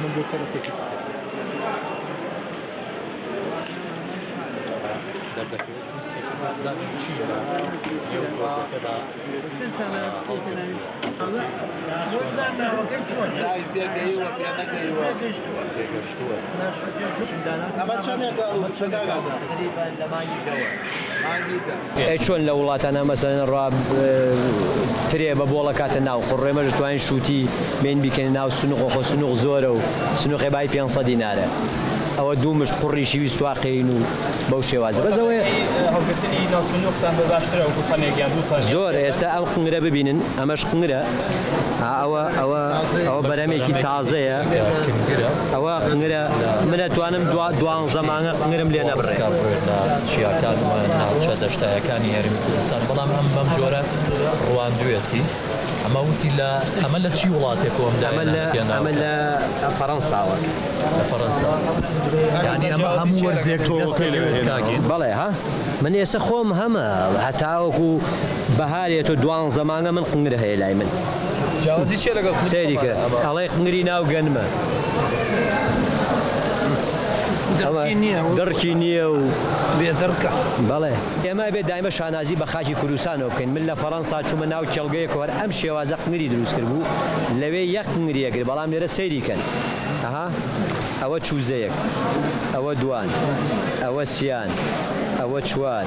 من بوكرتك دردك مستقبل زاد شيرا يوم روزة كذا وزارنا وقت شون چۆن لە وڵاتانە مەسەلەن ڕاب ترێ بە بۆڵە کاتە ناو قڕێمەش توانین شووتی بین بیکەن ناو سنوق خۆ سنوق زۆرە و سنوقی بای 500 دینارە ئەوە دوو مشت قڕیشی ویست واقعین و بەو شێوازە بەزەوەی زۆر ئێستا ئەم قنگرە ببینن ئەمەش قنگرە ئەوە بەرەمێکی تازەیە ئەوە قنگرە منە توانم دوان زەمانە قنگرم لێ نەبڕێ چیاکانمان ناوچە دەشتایەکانی هەرمی کوردستان بەڵام ئەم بەم جۆرە ڕواندوێتی ئەمە لە چی وڵاتێکەوەم ئەمە لە فەڕەنساوە لە فەڕەنسا یعنی ئەمە هەموو وەرزێک بەڵێ ها من ئێستا خۆم هەمە هەتاوەکو بەهارێت و دوان زەمانە من قنگرە هەیە لای من سەیریکە ئەڵێ قنگری ناو گەنمە دەرکی نییە و بێدەرکە بەڵێ ئێمە بێت دایمە شانازی بە خاکی کوردستانەوە بکەین من لە فەڕەنسا چوومە ناو کێڵگەیەک وەر ئەم شێوازە قنگری دروست کرد بوو لەوێ یەک قنگریەگر بەڵام لێرە سەیریکەن ئەها ئەوە چوزەیەک ئەوە دوان ئەوە سیان ئەوە چوار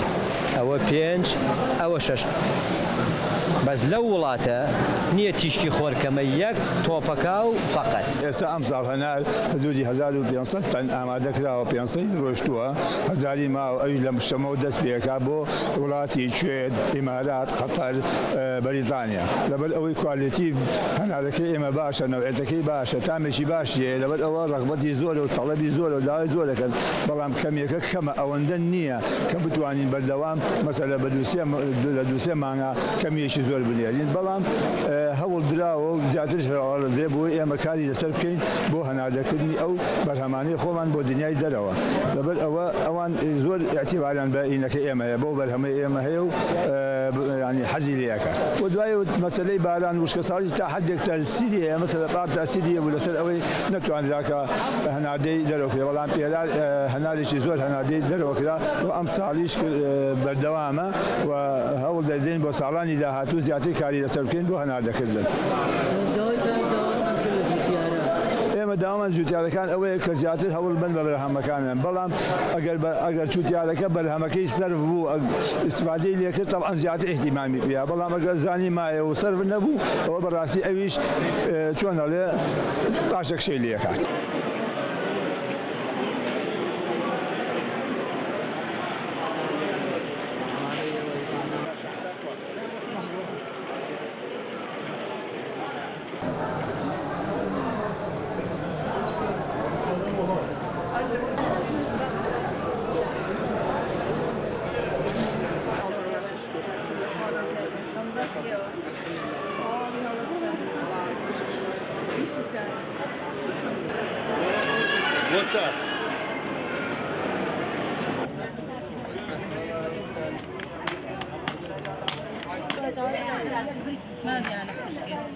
ئەوە پێنج ئەوە شەش بەس لەو وڵاتە نییە تیشکی خۆرکەمە یەک تۆپەکە و فقط ئێستا ئەم ساڵ هەنار حدودی 1500 تەن ئامادەکراوە 500 ڕۆشتووە هەزاری ماوە ئەوش لە شەمەوە دەست پێکا بۆ وڵاتی کوێت ئیمارات قەتەر بەریتانیا لەبەر ئەوەی کوالیتی هەنارەکەی ئێمە باشە نەوعێتەکەی باشە تامێکی باشیە لەبەر ئەوە ڕەغبەتی زۆرە و تەڵەبی زۆرە و داوای زۆر دەکەن بەڵام کەمێکە کەمە ئەوەندە نییە کە بتوانین بەردەوام مەسەلە بە دووسێ مانگا کەمیەکی زۆر بنێرین بەڵام هەوڵ دراوە و زیاتر هەواڵە دێ بۆ ئێمە کاری لەسەر بکەین بۆ هەناردەکردنی ئەو بەرهەمانەی خۆمان بۆ دنیای دەرەوە لەبەر ئەوان زۆر ئەتیباریان بە ئینەکە ئێمەیە بۆ بەرهەمەی ئێمە هەیە و ینی حەزی لێەکە و دوای مەسەلەی باران وشکە ساڵی تا حدێک تەسیری هەیە مەسەلە پار تاسیری بوو لەسەر ئەوەی نەتوانراکە هەناردەی دەرەوەکرێ بەڵام پێرار هەنارێکی زۆر هەناردەی دەرەوەکرا و ئەم ساڵیش بەردەوامە و هەوڵ دەدەین بۆ ساڵانی داهاتوو زیاتر کاری لەسەر بکەین بۆ هەناردەکردن ئێمە داوامان جوتیارەکان ئەوەیە کە زیاتر هەوڵ بن بە بەرهەمەکانن بەڵام ئەگەر جوتیارەکە بەرهەمەکەی سەرف بوو ئیسفادەی لێکرد تەبعاً زیاتر احتیمامی پێیە بەڵام ئەگەر زانی مایە و سەرف نەبوو ئەوە بەڕاستی ئەویش چۆن هەڵێ باشە کشەی لێکات. What's up? ما يعني مشكلة.